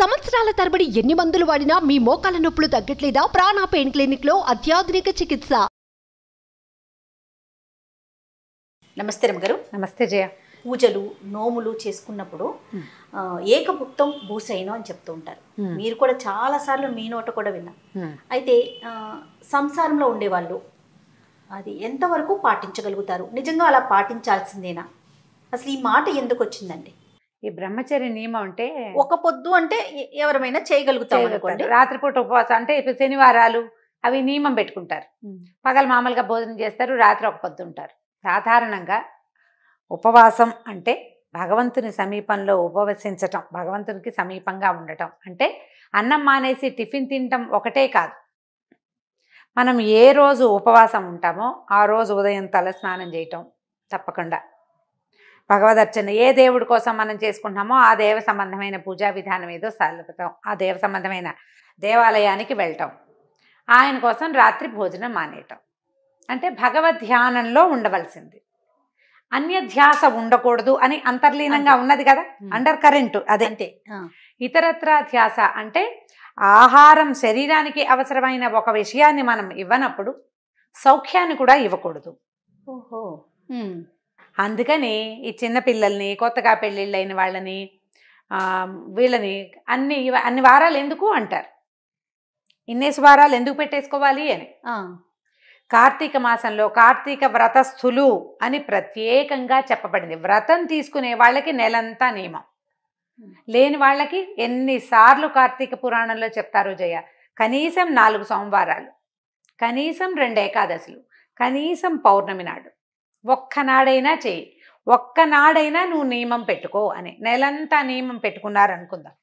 సంవత్సరాల తరబడి ఎన్ని మందులు వాడినా మీ మోకాల నొప్పులు తగ్గట్లేదా? ప్రాణ పెయిన్ క్లినిక్ లో అత్యాధునిక చికిత్స. నమస్తే రమగారు. నమస్తే జయ. పూజలు నోములు చేసుకున్నప్పుడు ఏకభుక్తం భూసైనం అని చెప్తూ ఉంటారు. మీరు కూడా చాలా సార్లు మీ నోట కూడా విన్నా. అయితే సంసారంలో ఉండేవాళ్ళు అది ఎంతవరకు పాటించగలుగుతారు? నిజంగా అలా పాటించాల్సిందేనా? అసలు ఈ మాట ఎందుకు వచ్చిందండి? ఈ బ్రహ్మచర్య నియమం అంటే ఒక పొద్దు అంటే ఎవరైనా చేయగలుగుతారు అనుకోండి. రాత్రిపూట ఉపవాసం అంటే ఇప్పుడు శనివారాలు అవి నియమం పెట్టుకుంటారు. పగలు మామూలుగా భోజనం చేస్తారు, రాత్రి ఒక పొద్దు ఉంటారు. సాధారణంగా ఉపవాసం అంటే భగవంతుని సమీపంలో ఉపవసించటం, భగవంతునికి సమీపంగా ఉండటం. అంటే అన్నం మానేసి టిఫిన్ తినటం ఒకటే కాదు. మనం ఏ రోజు ఉపవాసం ఉంటామో ఆ రోజు ఉదయం తల స్నానం చేయటం తప్పకుండా, భగవదర్చన ఏ దేవుడి కోసం మనం చేసుకుంటున్నామో ఆ దేవ సంబంధమైన పూజా విధానం ఏదో సలపటం, ఆ దేవ సంబంధమైన దేవాలయానికి వెళ్ళటం, ఆయన కోసం రాత్రి భోజనం మానేయటం. అంటే భగవద్ ధ్యానంలో ఉండవలసింది, అన్యధ్యాస ఉండకూడదు అని అంతర్లీనంగా ఉన్నది కదా, అండర్ కరెంట్ అదంతే. ఇతరత్రా ధ్యాస అంటే ఆహారం శరీరానికి అవసరమైన ఒక విషయాన్ని మనం ఇవ్వనప్పుడు సౌఖ్యాన్ని కూడా ఇవ్వకూడదు. ఓహో. అందుకని ఈ చిన్నపిల్లల్ని, కొత్తగా పెళ్ళిళ్ళైన వాళ్ళని, వీళ్ళని అన్ని వారాలు ఎందుకు అంటారు, ఇన్నేసి వారాలు ఎందుకు పెట్టేసుకోవాలి అని. కార్తీక మాసంలో కార్తీక వ్రతస్థులు అని ప్రత్యేకంగా చెప్పబడింది. వ్రతం తీసుకునే వాళ్ళకి నెలంతా నియమం, లేని వాళ్ళకి ఎన్నిసార్లు కార్తీక పురాణంలో చెప్తారో జయ. కనీసం 4 సోమవారాలు, కనీసం 2 ఏకాదశులు, కనీసం పౌర్ణమి నాడు ఒక్కనాడైనా చెయ్యి, ఒక్కనాడైనా నువ్వు నియమం పెట్టుకో అని. నెలంతా నియమం పెట్టుకున్నారనుకుందాం.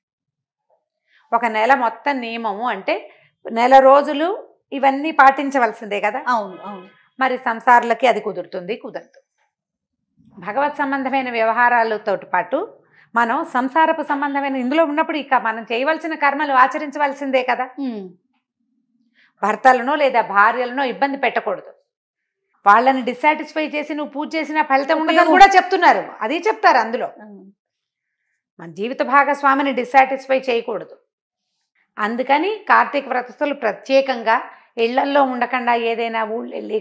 ఒక నెల మొత్తం నియమము అంటే నెల రోజులు ఇవన్నీ పాటించవలసిందే కదా. అవును అవును. మరి సంసారాలకి అది కుదురుతుంది? కుదరదు. భగవత్ సంబంధమైన వ్యవహారాలతో పాటు మనం సంసారపు సంబంధమైన ఇందులో ఉన్నప్పుడు ఇక మనం చేయవలసిన కర్మలు ఆచరించవలసిందే కదా. భర్తలనో లేదా భార్యలనో ఇబ్బంది పెట్టకూడదు. వాళ్ళని డిస్సాటిస్ఫై చేసి నువ్వు పూజ చేసిన ఫలితం ఉండదని కూడా చెప్తున్నారు, అది చెప్తారు అందులో. మన జీవిత భాగస్వామిని డిస్సాటిస్ఫై చేయకూడదు. అందుకని కార్తీక వ్రతస్థులు ప్రత్యేకంగా ఇళ్లల్లో ఉండకుండా ఏదైనా ఊరెళ్ళి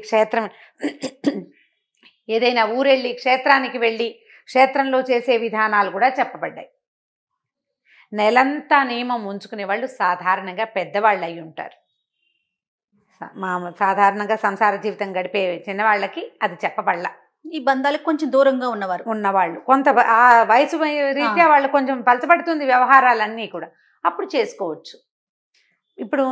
క్షేత్రానికి వెళ్ళి క్షేత్రంలో చేసే విధానాలు కూడా చెప్పబడ్డాయి. నెలంతా నియమం ఉంచుకునే వాళ్ళు సాధారణంగా పెద్దవాళ్ళు అయి ఉంటారు. సాధారణంగా సంసార జీవితం గడిపే చిన్నవాళ్ళకి అది చెప్పబడలా. ఈ బంధాలకు కొంచెం దూరంగా ఉన్నవాళ్ళు కొంత ఆ వయసు రీత్యా వాళ్ళు కొంచెం పలచబడుతుంది వ్యవహారాలన్నీ కూడా, అప్పుడు చేసుకోవచ్చు. ఇప్పుడు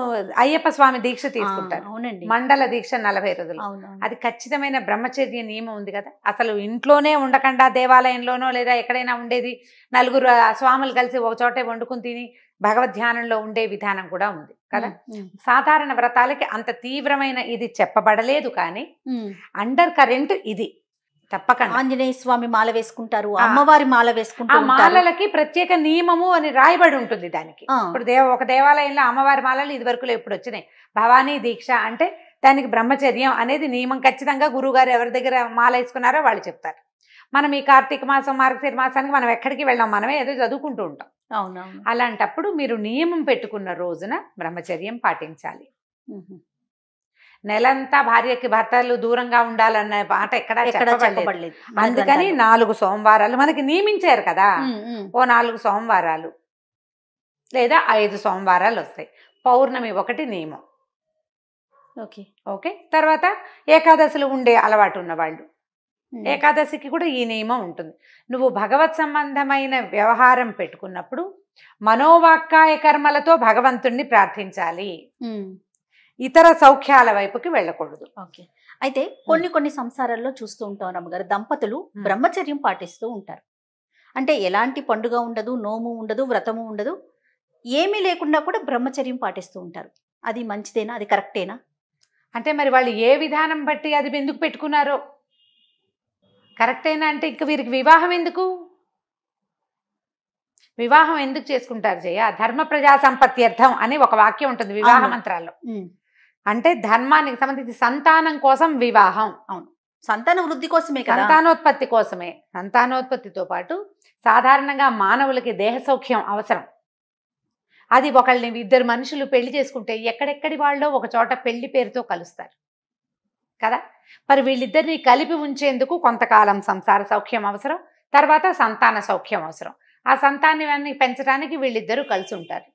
అయ్యప్ప స్వామి దీక్ష తీసుకుంటారు, మండల దీక్ష 40 రోజులు. అది ఖచ్చితమైన బ్రహ్మచర్య నియమం ఉంది కదా. అసలు ఇంట్లోనే ఉండకుండా దేవాలయంలోనో లేదా ఎక్కడైనా ఉండేది, 4 స్వాములు కలిసి ఒక చోటే వండుకుని తిని భగవద్ధ్యానంలో ఉండే విధానం కూడా ఉంది కదా. సాధారణ వ్రతాలకి అంత తీవ్రమైన ఇది చెప్పబడలేదు, కానీ అండర్ కరెంట్ ఇది తప్పకుండా. ఆంజనేయ స్వామి మాల వేసుకుంటారు, అమ్మవారి మాల వేసుకుంటారు. మాలలకి ప్రత్యేక నియమము అని రాయబడి ఉంటుంది దానికి. ఇప్పుడు ఒక దేవాలయంలో అమ్మవారి మాలలు ఇది వరకులో ఎప్పుడు వచ్చినాయి. భవానీ దీక్ష అంటే దానికి బ్రహ్మచర్యం అనేది నియమం. ఖచ్చితంగా గురువుగారు ఎవరి దగ్గర మాల వేసుకున్నారో వాళ్ళు చెప్తారు. మనం ఈ కార్తీక మాసం మార్గశిర మాసానికి మనం ఎక్కడికి వెళ్ళాం, మనమే ఏదో చదువుకుంటూ ఉంటాం. అవునవును. అలాంటప్పుడు మీరు నియమం పెట్టుకున్న రోజున బ్రహ్మచర్యం పాటించాలి. నెలంతా భార్యకి భర్తలు దూరంగా ఉండాలన్న మాట ఎక్కడా చెప్పబడలేదు. అందుకని 4 సోమవారాలు మనకి నియమించారు కదా. ఓ 4 సోమవారాలు లేదా 5 సోమవారాలు వస్తాయి. పౌర్ణమి ఒకటి నియమం. ఓకే. తర్వాత ఏకాదశులు ఉండే అలవాటు ఉన్నవాళ్ళు ఏకాదశికి కూడా ఈ నియమం ఉంటుంది. నువ్వు భగవత్ సంబంధమైన వ్యవహారం పెట్టుకున్నప్పుడు మనోవాక్కాయ కర్మలతో భగవంతుణ్ణి ప్రార్థించాలి, ఇతర సౌఖ్యాల వైపుకి వెళ్ళకూడదు. ఓకే. అయితే కొన్ని సంసారాల్లో చూస్తూ ఉంటాం రమ్మగారు, దంపతులు బ్రహ్మచర్యం పాటిస్తూ ఉంటారు. అంటే ఎలాంటి పండుగ ఉండదు, నోము ఉండదు, వ్రతము ఉండదు, ఏమీ లేకుండా కూడా బ్రహ్మచర్యం పాటిస్తూ ఉంటారు. అది మంచిదేనా? అది కరెక్టేనా? అంటే మరి వాళ్ళు ఏ విధానం బట్టి అది ఎందుకు పెట్టుకున్నారో కరెక్టేనా అంటే ఇంక వీరికి వివాహం ఎందుకు? వివాహం ఎందుకు చేసుకుంటారు జయ? ధర్మ ప్రజా సంపత్త్యర్థం అని ఒక వాక్యం ఉంటుంది వివాహ మంత్రాల్లో. అంటే ధర్మానికి సంబంధించి సంతానం కోసం వివాహం. అవును, సంతాన వృద్ధి కోసమే కదా, సంతానోత్పత్తి కోసమే. సంతానోత్పత్తితో పాటు సాధారణంగా మానవులకి దేహ సౌఖ్యం అవసరం. అది ఒకళ్ళని ఇద్దరు మనుషులు పెళ్లి చేసుకుంటే ఎక్కడెక్కడి వాళ్ళో ఒక చోట పెళ్లి పేరుతో కలుస్తారు కదా. మరి వీళ్ళిద్దరిని కలిపి ఉంచేందుకు కొంతకాలం సంసార సౌఖ్యం అవసరం, తర్వాత సంతాన సౌఖ్యం అవసరం. ఆ సంతానాన్ని పెంచడానికి వీళ్ళిద్దరూ కలిసి ఉంటారు.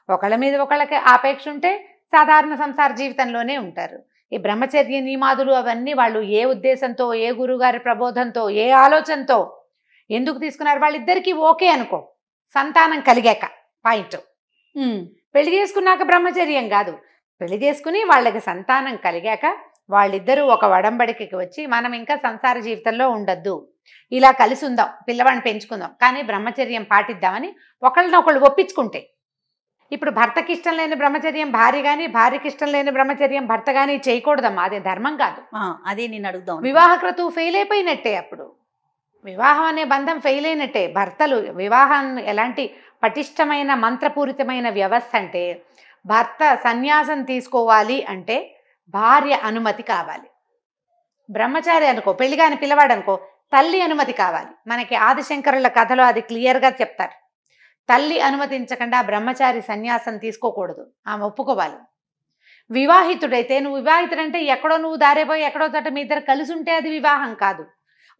ఒకళ్ళ మీద ఒకళ్ళకి ఆపేక్ష ఉంటే సాధారణ సంసార జీవితంలోనే ఉంటారు. ఈ బ్రహ్మచర్య నియమాదులు అవన్నీ వాళ్ళు ఏ ఉద్దేశంతో, ఏ గురువుగారి ప్రబోధంతో, ఏ ఆలోచనతో ఎందుకు తీసుకున్నారు, వాళ్ళిద్దరికీ ఓకే అనుకో, సంతానం కలిగాక పాయింట్. పెళ్లి చేసుకున్నాక బ్రహ్మచర్యం కాదు, పెళ్లి చేసుకుని వాళ్ళకి సంతానం కలిగాక వాళ్ళిద్దరూ ఒక వడంబడికి వచ్చి మనం ఇంకా సంసార జీవితంలో ఉండద్దు, ఇలా కలిసి ఉందాం, పిల్లవాడిని పెంచుకుందాం, కానీ బ్రహ్మచర్యం పాటిద్దామని ఒకళ్ళనొకళ్ళు ఒప్పించుకుంటే. ఇప్పుడు భర్తకి ఇష్టం లేని బ్రహ్మచర్యం భార్య కానీ, భార్యకి ఇష్టం లేని బ్రహ్మచర్యం భర్త కానీ చేయకూడదమ్మా, అదే ధర్మం కాదు. అదే నేను అడుగుదాం. వివాహ క్రతువు ఫెయిల్ అయిపోయినట్టే, అప్పుడు వివాహం అనే బంధం ఫెయిల్ అయినట్టే. భర్తలు వివాహం ఎలాంటి పటిష్టమైన మంత్రపూరితమైన వ్యవస్థ అంటే, భర్త సన్యాసం తీసుకోవాలి అంటే భార్య అనుమతి కావాలి. బ్రహ్మచారి అనుకో, పెళ్లిగాని పిల్లవాడు అనుకో, తల్లి అనుమతి కావాలి. మనకి ఆదిశంకరుల కథలో అది క్లియర్గా చెప్తారు. తల్లి అనుమతించకుండా బ్రహ్మచారి సన్యాసం తీసుకోకూడదు, ఆమె ఒప్పుకోవాలి. వివాహితుడైతే, నువ్వు వివాహితుడంటే ఎక్కడో నువ్వు దారిపోయి ఎక్కడో చోట మీ ఇద్దరు కలిసి ఉంటే అది వివాహం కాదు.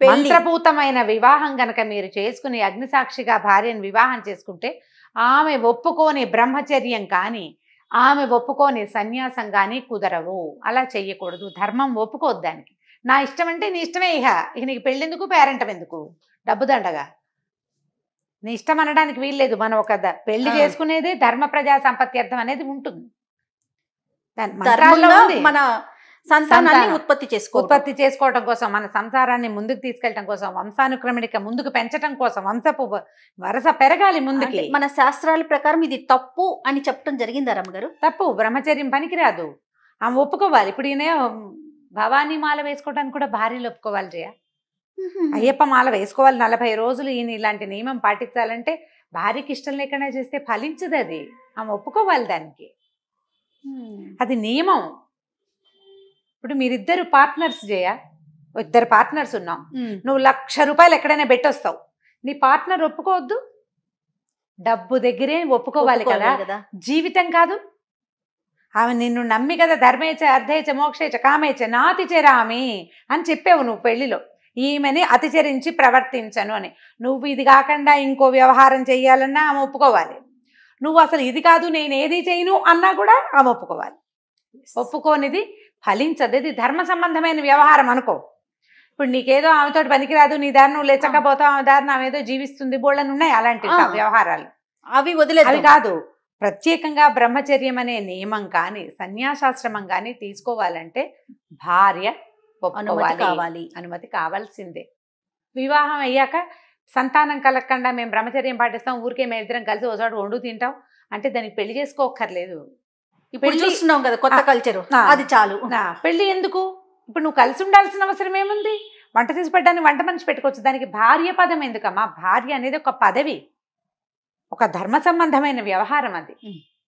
మంత్రపూతమైన వివాహం గనక మీరు చేసుకుని అగ్నిసాక్షిగా భార్యను వివాహం చేసుకుంటే ఆమె ఒప్పుకోని బ్రహ్మచర్యం కానీ, ఆమె ఒప్పుకోని సన్యాసం కానీ కుదరవు. అలా చెయ్యకూడదు, ధర్మం ఒప్పుకోవద్దు దానికి. నా ఇష్టం అంటే నీ ఇష్టమే, ఇక నీకు పెళ్ళెందుకు, పేరెంటం ఎందుకు, డబ్బు దండగా, నీ ఇష్టం అనడానికి వీల్లేదు. మనం ఒక పెళ్లి చేసుకునేదే ధర్మ ప్రజా సంపత్త్యర్థం అనేది ఉంటుంది. మన సంతానాన్ని ఉత్పత్తి చేసుకోవడం కోసం, మన సంసారాన్ని ముందుకు తీసుకెళ్ళటం కోసం, వంశానుక్రమణిక ముందుకు పెంచడం కోసం, వంశపు వరస పెరగాలి ముందుకి. మన శాస్త్రాల ప్రకారం ఇది తప్పు అని చెప్పడం జరిగిందా రమ్మగారు? తప్పు, బ్రహ్మచర్యం పనికిరాదు, ఆమె ఒప్పుకోవాలి. ఇప్పుడు ఈయన భవానీ మాల వేసుకోవడానికి కూడా భార్యలు ఒప్పుకోవాలి జయ. అయ్యప్ప మాల వేసుకోవాలి 40 రోజులు, ఈయన ఇలాంటి నియమం పాటించాలంటే భార్యకి ఇష్టం లేకుండా చేస్తే ఫలించదు అది, ఆమె ఒప్పుకోవాలి దానికి, అది నియమం. ఇప్పుడు మీరిద్దరు పార్ట్నర్స్ జయ, ఇద్దరు పార్ట్నర్స్ ఉన్నాం, నువ్వు 1,00,000 రూపాయలు ఎక్కడైనా పెట్టొస్తావు, నీ పార్ట్నర్ ఒప్పుకోవద్దు, డబ్బు దగ్గరే ఒప్పుకోవాలి కదా, జీవితం కాదు. ఆమె నిన్ను నమ్మి కదా ధర్మేచ అర్థేచ మోక్షేచ కామేచ నాతి చెరామి అని చెప్పావు నువ్వు పెళ్లిలో, ఈమెని అతిచరించి ప్రవర్తించను అని. నువ్వు ఇది కాకుండా ఇంకో వ్యవహారం చెయ్యాలన్నా ఆమె ఒప్పుకోవాలి. నువ్వు అసలు ఇది కాదు నేను ఏది చేయను అన్నా కూడా ఆమె ఒప్పుకోవాలి. ఒప్పుకోనిది ఫలించదు, ఇది ధర్మ సంబంధమైన వ్యవహారం అనుకో. ఇప్పుడు నీకేదో ఆమెతో పనికిరాదు, నీ దారి నువ్వు లేచకపోతావు, ఆమె దారిని ఆమె ఏదో జీవిస్తుంది, బోళ్ళని ఉన్నాయి అలాంటి వ్యవహారాలు, అవి వదిలేదు. అవి కాదు. ప్రత్యేకంగా బ్రహ్మచర్యం అనే నియమం కానీ సన్యాసాశ్రమం కానీ తీసుకోవాలంటే భార్య ఒప్పుకోవాలి, అనుమతి కావాల్సిందే. వివాహం అయ్యాక సంతానం కలగకుండా మేము బ్రహ్మచర్యం పాటిస్తాం, ఊరికే మేము ఇద్దరం కలిసి ఒకసారి వండు తింటాం అంటే దానికి పెళ్లి చేసుకోక్కర్లేదు. ఇప్పుడు చూస్తున్నాం కదా కొత్త కల్చర్, అది చాలు. పెళ్లి ఎందుకు? ఇప్పుడు నువ్వు కలిసి ఉండాల్సిన అవసరం ఏముంది? వంట చేసి పెట్టడానికి వంట మనిషి పెట్టుకోవచ్చు, దానికి భార్య పదం ఎందుకమ్మా? భార్య అనేది ఒక పదవి, ఒక ధర్మ సంబంధమైన వ్యవహారం, అది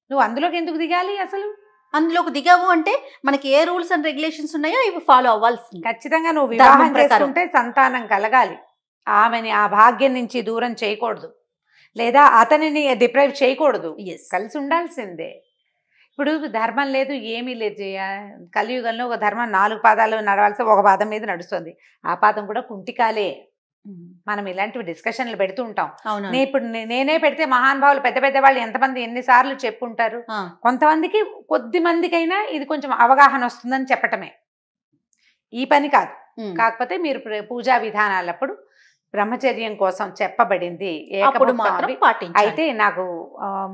నువ్వు అందులోకి ఎందుకు దిగాలి? అసలు అందులోకి దిగావు అంటే మనకి ఏ రూల్స్ అండ్ రెగ్యులేషన్స్ ఉన్నాయో ఇవి ఫాలో అవ్వాల్సింది. ఖచ్చితంగా నువ్వు వివాహం చేసుకుంటే సంతానం కలగాలి, ఆమెని ఆ భాగ్యం నుంచి దూరం చేయకూడదు, లేదా అతనిని డిప్రైవ్ చేయకూడదు, కలిసి ఉండాల్సిందే. ఇప్పుడు ధర్మం లేదు ఏమీ లేదు జయ, కలియుగంలో ఒక ధర్మం 4 పాదాలు నడవాల్సి ఒక పాదం మీద నడుస్తుంది, ఆ పాదం కూడా కుంటికాలే. మనం ఇలాంటివి డిస్కషన్లు పెడుతూ ఉంటాం. ఇప్పుడు నేనే పెడితే మహానుభావులు పెద్ద పెద్ద వాళ్ళు ఎంతమంది ఎన్నిసార్లు చెప్పుంటారు. కొంతమందికి కొద్ది మందికైనా ఇది కొంచెం అవగాహన వస్తుందని చెప్పటమే ఈ పని కాదు. కాకపోతే మీరు పూజా విధానాలప్పుడు బ్రహ్మచర్యం కోసం చెప్పబడింది అయితే నాకు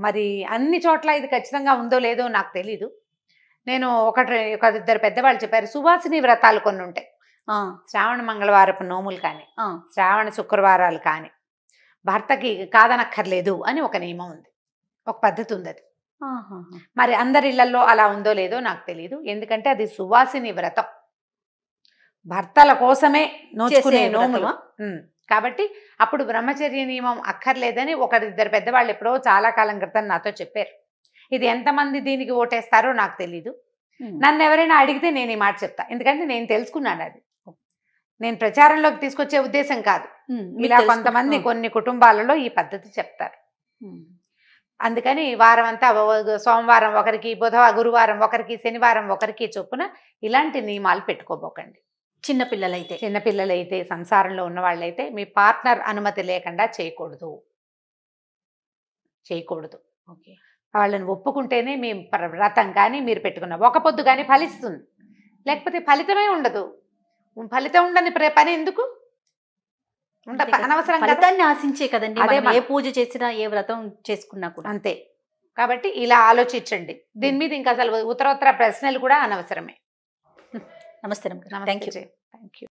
మరి అన్ని చోట్ల ఇది ఖచ్చితంగా ఉందో లేదో నాకు తెలీదు. నేను ఇద్దరు పెద్దవాళ్ళు చెప్పారు, సువాసిని వ్రతాలు కొన్ని ఉంటాయి, శ్రావణ మంగళవారపు నోములు కానీ శ్రావణ శుక్రవారాలు కానీ భర్తకి కాదనక్కర్లేదు అని ఒక నియమం ఉంది, ఒక పద్ధతి ఉంది. అది మరి అందరి ఇళ్లలో అలా ఉందో లేదో నాకు తెలియదు, ఎందుకంటే అది సువాసిని వ్రతం, భర్తల కోసమే నోచుకునే నోములు కాబట్టి అప్పుడు బ్రహ్మచర్య నియమం అక్కర్లేదని ఇద్దరు పెద్దవాళ్ళు ఎప్పుడో చాలా కాలం క్రితం నాతో చెప్పారు. ఇది ఎంతమంది దీనికి ఓటేస్తారో నాకు తెలీదు, నన్ను ఎవరైనా అడిగితే నేను ఈ మాట చెప్తా, ఎందుకంటే నేను తెలుసుకున్నాను. అది నేను ప్రచారంలోకి తీసుకొచ్చే ఉద్దేశం కాదు, ఇలా కొంతమంది కొన్ని కుటుంబాలలో ఈ పద్ధతి చెప్తారు. అందుకని వారం అంతా సోమవారం ఒకరికి, గురువారం ఒకరికి, శనివారం ఒకరికి చొప్పున ఇలాంటి నియమాలు పెట్టుకోబోకండి. చిన్నపిల్లలైతే చిన్నపిల్లలైతే, సంసారంలో ఉన్న వాళ్ళైతే మీ పార్ట్నర్ అనుమతి లేకుండా చేయకూడదు. ఓకే. వాళ్ళని ఒప్పుకుంటేనే మీ వ్రతం కానీ మీరు పెట్టుకున్న ఒక పొద్దు కానీ ఫలిస్తుంది. లేకపోతే ఫలితమే ఉండదు. ఫలితం ఉండని పని ఎందుకు అనవసరం కదా. ఫలితాన్ని ఆశించే కదండి అదే మనం ఏ పూజ చేసినా ఏ వ్రతం చేసుకున్నా కూడా. అంతే. కాబట్టి ఇలా ఆలోచించండి. దీని మీద ఇంకా అసలు ఉత్తర ప్రశ్నలు కూడా అనవసరమే. నమస్తే. నమస్తే. Thank you.